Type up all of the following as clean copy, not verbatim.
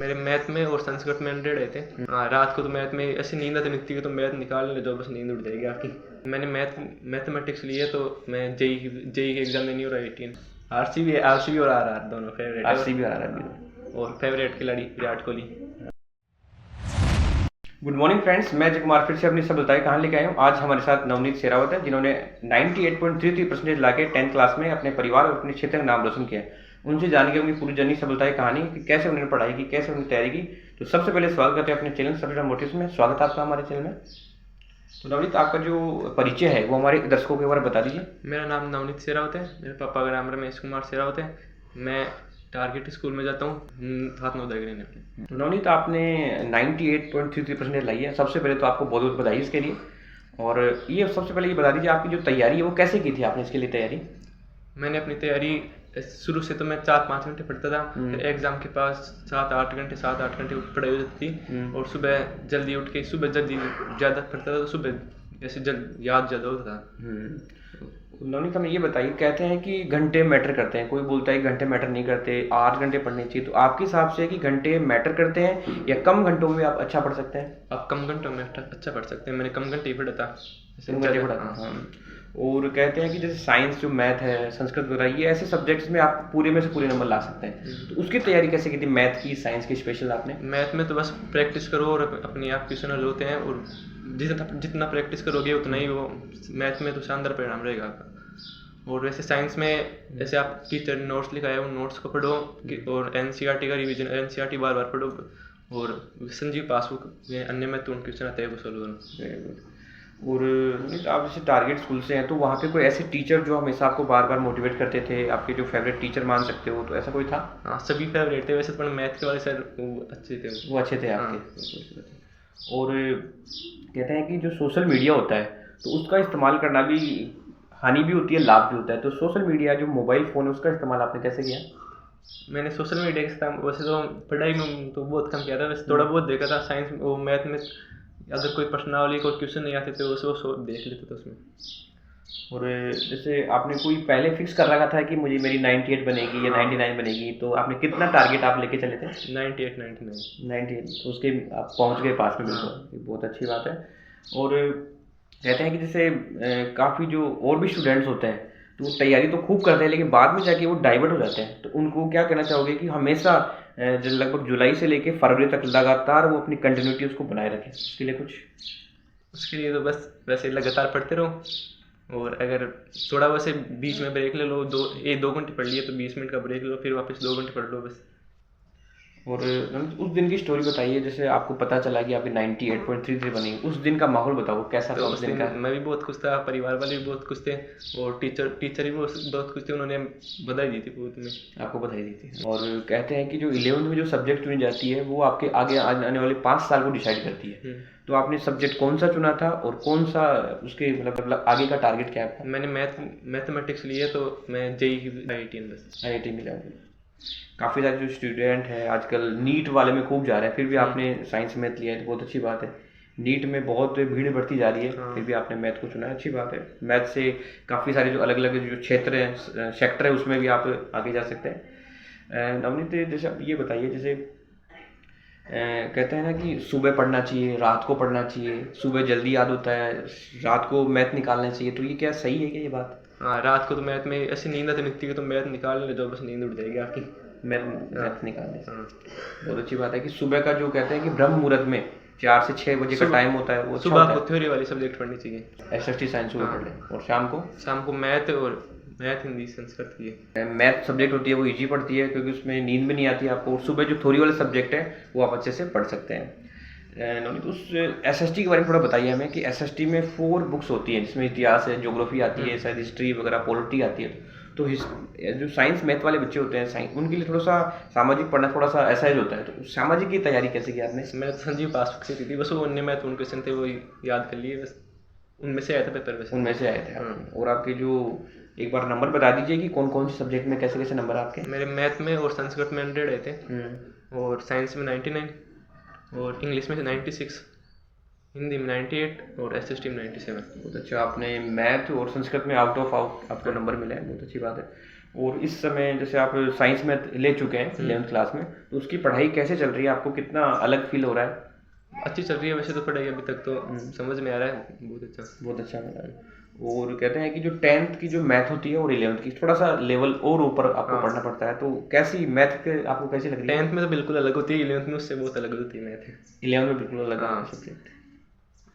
मेरे मैथ में और संस्कृत में 100 आए थे। हाँ, रात को तो मैथ में ऐसी नींद आती नहीं थी, तो मैथ निकाल ले जो बस नींद उड़ जाएगी आपकी। मैंने मैथमेटिक्स लिए, तो मैं जेई के एग्जाम देनी हो रहा है 18। आरसीबी और आरआर दोनों फेवरेट है। आरसीबी और आरआर और फेवरेट खिलाड़ी Virat Kohli. Good morning friends, मैं अजय कुमार फिर से अपनी सफलताएं कहाँ लेके आया हूँ। आज हमारे साथ नवनीत शेरावत है, जिन्होंने 98.33% लाके 10th क्लास में अपने परिवार और अपने क्षेत्र का नाम रोशन किया है। उनसे जानेंगे उनकी पूरी जर्नी, सफलताएं कहानी कि कैसे उन्होंने पढ़ाई की, कैसे उन्होंने तैयारी की। तो सबसे पहले स्वागत करते हैं अपने चैनल सफलता मोटिव्स में। स्वागत है आपका हमारे चैनल में। तो नवनीत, आपका जो परिचय है वो हमारे दर्शकों के बारे में बता दीजिए। मेरा नाम नवनीत शेरावत है। मेरे पापा का नाम रमेश कुमार शेरावत है। मैं टारगेट स्कूल में जाता हूँ, हाथ नवोदय में। तो नवनीत, आपने 98.33% लाई है। सबसे पहले तो आपको बहुत बहुत बधाई इसके लिए। और ये सबसे पहले ये बता दीजिए, आपकी जो तैयारी है वो कैसे की थी आपने इसके लिए तैयारी? मैंने अपनी तैयारी शुरू से तो मैं 4-5 घंटे पढ़ता था। फिर एग्जाम के पास 7-8 घंटे पढ़ाई हो जाती थी। और सुबह जल्दी उठ के जल्दी ज़्यादा पढ़ता था, तो सुबह ऐसे याद ज़्यादा होता था। नवनीत, हमें ये बताइए, कहते हैं कि घंटे मैटर करते हैं, कोई बोलता है घंटे मैटर नहीं करते, 8 घंटे पढ़ने चाहिए। तो आपके हिसाब से कि घंटे मैटर करते हैं या कम घंटों में आप अच्छा पढ़ सकते हैं? आप कम घंटों में अच्छा पढ़ सकते हैं। मैंने कम घंटे ही पढ़ा था। कम घंटे पढ़ा था, हाँ। और कहते हैं कि जैसे साइंस, जो मैथ है, संस्कृत वगैरह, ये ऐसे सब्जेक्ट्स में आप पूरे में से पूरे नंबर ला सकते हैं। तो उसकी तैयारी कैसे की थी, मैथ की, साइंस की स्पेशल आपने? मैथ में तो बस प्रैक्टिस करो और अपने आप क्वेश्चन हल होते हैं। और जितना प्रैक्टिस करोगे उतना ही वो मैथ में तो शानदार परिणाम रहेगा आपका। और वैसे साइंस में जैसे आप टीचर नोट्स लिखाए उन नोट्स को पढ़ो, और एनसीईआरटी का रिवीजन, एनसीईआरटी बार बार पढ़ो। और संजीव पासबुक अन्य महत्वपूर्ण क्वेश्चन आते हैं वो सोल्व करो। और आप जैसे टारगेट स्कूल से हैं, तो वहाँ पे कोई ऐसे टीचर जो हमेशा आपको बार बार मोटिवेट करते थे, आपके जो फेवरेट टीचर मान सकते हो, तो ऐसा कोई था? हाँ, सभी फेवरेट थे वैसे, पर मैथ के वाले सर वो अच्छे थे। वो अच्छे थे आपके। और कहते हैं कि जो सोशल मीडिया होता है, तो उसका इस्तेमाल करना भी हानि भी होती है, लाभ भी होता है। तो सोशल मीडिया, जो मोबाइल फ़ोन है, उसका इस्तेमाल आपने कैसे किया? मैंने सोशल मीडिया का इस्तेमाल वैसे तो पढ़ाई में तो बहुत कम किया था। वैसे थोड़ा बहुत देखा था साइंस में, वो मैथ में अगर कोई प्रश्नावली, कोई क्वेश्चन नहीं आते थे वो देख लेते थे उसमें। और जैसे आपने कोई पहले फिक्स कर रखा था कि मुझे मेरी 98 बनेगी या 99 बनेगी, तो आपने कितना टारगेट आप लेके चले थे? 98, 99। 98, तो उसके आप पहुंच गए पास में, बिल्कुल। ये बहुत अच्छी बात है। और कहते हैं कि जैसे काफ़ी जो और भी स्टूडेंट्स होते हैं, तो वो तैयारी तो खूब करते हैं, लेकिन बाद में जाके वो डाइवर्ट हो जाते हैं। तो उनको क्या कहना चाहोगे कि हमेशा जो लगभग जुलाई से लेके फरवरी तक लगातार वो अपनी कंटिन्यूटी उसको बनाए रखें? उसके लिए कुछ? उसके लिए तो बस वैसे लगातार पढ़ते रहो। और अगर थोड़ा वैसे बीच में ब्रेक ले लो, 2 घंटे पढ़ लिए तो 20 मिनट का ब्रेक लो, फिर वापस 2 घंटे पढ़ लो बस। और उस दिन की स्टोरी बताइए, जैसे आपको पता चला कि आपकी 98.33 बनी, उस दिन का माहौल बताओ कैसा था तो उस दिन का? मैं भी बहुत खुश था, परिवार वाले भी बहुत खुश थे, और टीचर भी बहुत खुश थे। उन्होंने बधाई दी थी बहुत में। आपको बधाई दी थी। और कहते हैं कि जो 11th में जो सब्जेक्ट चुनी जाती है, वो आपके आगे आने वाले 5 साल को डिसाइड करती है। तो आपने सब्जेक्ट कौन सा चुना था और कौन सा उसके मतलब आगे का टारगेट क्या था? मैंने मैथमेटिक्स लिए, तो मैं जेई IIT में जाऊँगी। काफ़ी सारे जो स्टूडेंट हैं आजकल नीट वाले में खूब जा रहे हैं, फिर भी आपने साइंस मैथ लिया है, तो बहुत अच्छी बात है। नीट में बहुत भीड़ बढ़ती जा रही है, फिर भी आपने मैथ को चुना है, अच्छी बात है। मैथ से काफ़ी सारे जो अलग अलग जो क्षेत्र हैं, सेक्टर है, उसमें भी आप आगे जा सकते हैं। नवनीत, जैसे आप ये बताइए, जैसे कहते हैं ना कि सुबह पढ़ना चाहिए, रात को पढ़ना चाहिए, सुबह जल्दी याद होता है, रात को मैथ निकालना चाहिए, तो ये क्या सही है क्या ये बात? हाँ, रात को तो मैथ में ऐसी नींद आती नहीं थी, तो मैथ निकाल ले जो बस नींद उड़ जाएगी आपकी। मैथ निकालने से बहुत अच्छी बात है कि सुबह का जो कहते हैं कि ब्रह्म मुहूर्त में 4 से 6 बजे का टाइम होता है, वो अच्छा सुबह होता को थ्योरी वाली सब्जेक्ट पढ़नी चाहिए। SST साइंस सुबह पढ़ लें। और शाम को मैथ, हिंदी, संस्कृत की मैथ सब्जेक्ट होती है, वो ईजी पड़ती है क्योंकि उसमें नींद भी नहीं आती आपको। और सुबह जो थ्योरी वाले सब्जेक्ट है वो आप अच्छे से पढ़ सकते हैं। नवनीत, उस SST के बारे में थोड़ा बताइए हमें कि SST में 4 बुक्स होती हैं, जिसमें इतिहास है, ज्योग्राफी आती है, शायद हिस्ट्री वगैरह, पॉलिटी आती है। तो जो साइंस मैथ वाले बच्चे होते हैं, साइंस, उनके लिए थोड़ा सा सामाजिक पढ़ना थोड़ा सा ऐसा ही होता है। तो सामाजिक की तैयारी कैसे की आपने? मैं तो संजीव पासबुक से की थी बस। वो अन्य महत्वपूर्ण क्वेश्चन थे वो याद कर लिए बस, उनमें से आया था पेपर वैसे। उनमें से आए थे आप। और आपके जो एक बार नंबर बता दीजिए कि कौन कौन से सब्जेक्ट में कैसे कैसे नंबर आपके? मेरे मैथ में और संस्कृत में 100 आए थे। और साइंस में 99, और इंग्लिश में 96, हिंदी में 98, और SST में 97। बहुत अच्छा, आपने मैथ और संस्कृत में आउट ऑफ आउट आपको नंबर मिला है, बहुत अच्छी बात है। और इस समय जैसे आप साइंस में ले चुके हैं 11th क्लास में, तो उसकी पढ़ाई कैसे चल रही है, आपको कितना अलग फील हो रहा है? अच्छी चल रही है वैसे तो पढ़ाई, अभी तक तो समझ में आ रहा है, बहुत अच्छा लग रहा है। और कहते हैं कि जो 10th की जो मैथ होती है और 11th की थोड़ा सा लेवल और ऊपर आपको पढ़ना पड़ता है, तो कैसी मैथ के आपको कैसी लग रही है? 10th में तो बिल्कुल अलग होती है, 11th में उससे बहुत अलग होती है मैथ। 11th में बिल्कुल अलग है सब्जेक्ट।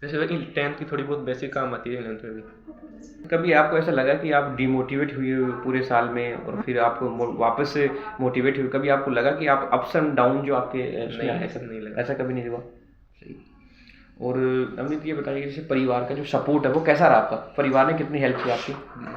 वैसे 10th की थोड़ी बहुत बेसिक काम आती है 11th में भी। कभी आपको ऐसा लगा कि आप डिमोटिवेट हुए पूरे साल में और फिर आपको वापस से मोटिवेट हुए, कभी आपको लगा कि आप अप्स एंड डाउन जो आपके नहीं, ऐसा कभी नहीं हुआ? सही। और नवनीत ये बताइए, जैसे परिवार का जो सपोर्ट है वो कैसा रहा आपका? परिवार ने कितनी हेल्प की आपकी?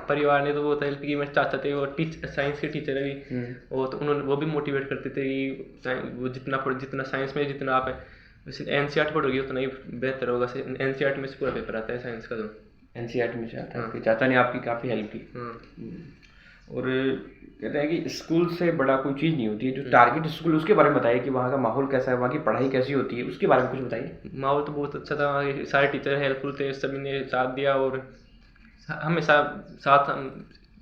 परिवार ने तो बहुत हेल्प की। मेरे चाचा थे, वो साइंस के टीचर है भी, और तो उन्होंने वो भी मोटिवेट करते थे कि वो जितना साइंस में जितना आप वैसे NCERT पढ़ोगे उतना ही बेहतर होगा। NCERT में से पूरा पेपर आता है साइंस का, तो NCERT में से आता है। आपके चाचा ने आपकी काफ़ी हेल्प की। और कहते हैं कि स्कूल से बड़ा कोई चीज़ नहीं होती है। जो टारगेट स्कूल, उसके बारे में बताइए कि वहाँ का माहौल कैसा है, वहाँ की पढ़ाई कैसी होती है, उसके बारे में कुछ बताइए। माहौल तो बहुत अच्छा था, वहाँ के सारे टीचर हेल्पफुल थे, सभी ने साथ दिया और हमेशा साथ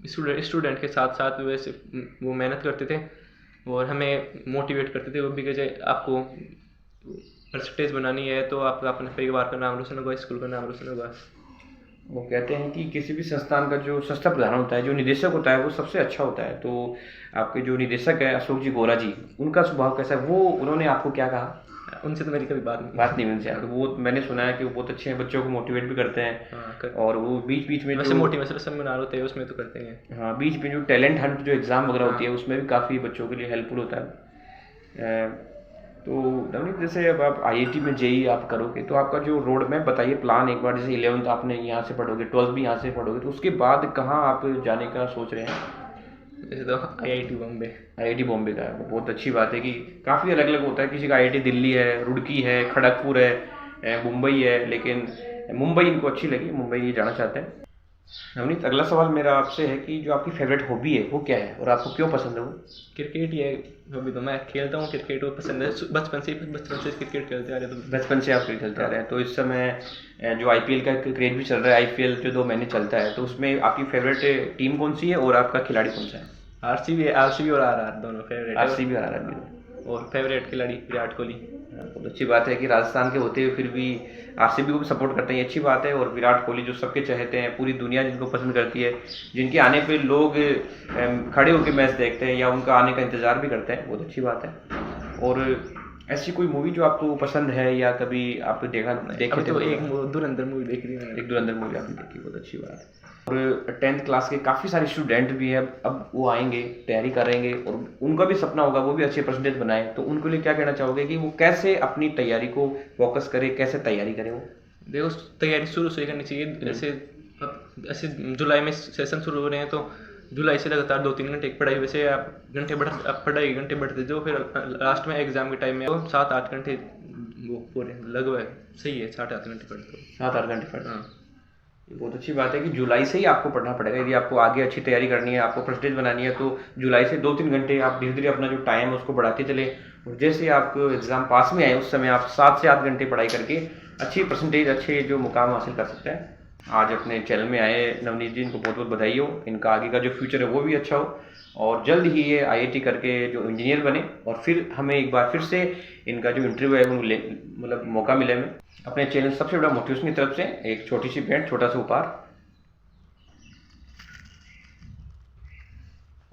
स्टूडेंट के साथ साथ वैसे वो मेहनत करते थे और हमें मोटिवेट करते थे। वो भी कहते आपको परसेंटेज बनानी है तो आपका अपने परिवार का नाम रोशन होगा, स्कूल का नाम रोशन होगा। वो कहते हैं कि किसी भी संस्थान का जो संस्था प्रधान होता है, जो निदेशक होता है, वो सबसे अच्छा होता है। तो आपके जो निदेशक है अशोक जी गोरा जी, उनका स्वभाव कैसा है? वो उन्होंने आपको क्या कहा? उनसे तो मेरी कभी बात नहीं उनसे। तो वो मैंने सुना है कि वो बहुत अच्छे हैं, बच्चों को मोटिवेट भी करते हैं। और वो बीच बीच में वैसे मोटिवेशन सेमिनार होते हैं उसमें तो करते हैं। हाँ, बीच में जो टैलेंट हंट जो एग्ज़ाम वगैरह होती है उसमें भी काफ़ी बच्चों के लिए हेल्पफुल होता है। तो नवनीत, जैसे अब आप IIT में JEE आप करोगे, तो आपका जो रोड मैप बताइए, प्लान एक बार। जैसे 11th आपने यहाँ से पढ़ोगे, 12th भी यहाँ से पढ़ोगे, तो उसके बाद कहाँ आप जाने का सोच रहे हैं? जैसे तो IIT बॉम्बे का है। बहुत अच्छी बात है कि काफ़ी अलग अलग होता है। किसी का IIT दिल्ली है, रुड़की है, खड़गपुर है, मुंबई है, लेकिन मुंबई इनको अच्छी लगी, मुंबई ये जाना चाहते हैं। नवनीत, अगला सवाल मेरा आपसे है कि जो आपकी फेवरेट हॉबी है वो क्या है और आपको क्यों पसंद है वो? क्रिकेट ही है हॉबी, तो मैं खेलता हूँ क्रिकेट, वो पसंद है। बचपन से क्रिकेट खेलते आ रहे। तो बचपन से आप क्रिकेट खेलते आ रहे हैं। तो इस समय जो IPL का क्रेज भी चल रहा है, IPL जो 2 महीने चलता है, तो उसमें आपकी फेवरेट टीम कौन सी है और आपका खिलाड़ी कौन सा है? RCB और RR दोनों फेवरेट। RCB और RR और फेवरेट खिलाड़ी विराट कोहली। बहुत अच्छी बात है कि राजस्थान के होते हुए फिर भी RCB को भी सपोर्ट करते हैं, अच्छी बात है। और विराट कोहली जो सबके चाहते हैं, पूरी दुनिया जिनको पसंद करती है, जिनके आने पे लोग खड़े होकर मैच देखते हैं या उनका आने का इंतज़ार भी करते हैं, बहुत अच्छी बात है। और ऐसी कोई मूवी जो आपको पसंद है या कभी आप देखे तो एक धुरंधर मूवी देखी थी मैंने। एक धुरंधर मूवी आपने देखी, बहुत अच्छी बात है। और 10th क्लास के काफ़ी सारे स्टूडेंट भी हैं, अब वो आएंगे, तैयारी करेंगे और उनका भी सपना होगा वो भी अच्छे परसेंटेज बनाए, तो उनके लिए क्या कहना चाहोगे कि वो कैसे अपनी तैयारी को फोकस करें, कैसे तैयारी करें? वो देखो, तैयारी शुरू से करनी चाहिए। ऐसे जुलाई में सेशन शुरू हो रहे हैं, तो जुलाई से लगातार 2-3 घंटे की पढ़ाई, वैसे आप पढ़ाई घंटे बढ़ते जो, फिर लास्ट में एग्जाम के टाइम में 7-8 घंटे वो पूरे लगभग सही है। 7-8 घंटे पढ़ते हो। 7-8 घंटे पढ़ते। हाँ, बहुत अच्छी बात है कि जुलाई से ही आपको पढ़ना पड़ेगा। यदि आपको आगे अच्छी तैयारी करनी है, आपको परसेंटेज बनानी है, तो जुलाई से 2-3 घंटे आप धीरे धीरे अपना जो टाइम है उसको बढ़ाते चले। और जैसे आपको एग्ज़ाम पास में आए उस समय आप 7 से 8 घंटे पढ़ाई करके अच्छी परसेंटेज, अच्छे जो मुकाम हासिल कर सकते हैं। आज अपने चैनल में आए नवनीत जी, इनको बहुत बहुत बधाई हो। इनका आगे का जो फ्यूचर है वो भी अच्छा हो और जल्द ही ये IIT करके जो इंजीनियर बने और फिर हमें एक बार फिर से इनका जो इंटरव्यू है वो मतलब मौका मिले हमें। अपने चैनल सबसे बड़ा मोटिवेशन की तरफ से एक छोटी सी भेंट, छोटा सा उपहार।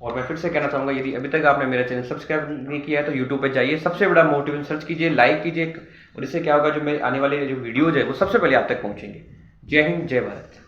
और मैं फिर से कहना चाहूँगा, यदि अभी तक आपने मेरा चैनल सब्सक्राइब नहीं किया है तो यूट्यूब पे जाइए, सबसे बड़ा मोटिवेशन सर्च कीजिए, लाइक कीजिए, और इससे क्या होगा, जो मेरे आने वाले जो वीडियोज़ है वो सबसे पहले आप तक पहुँचेंगे। जय हिंद, जय भारत।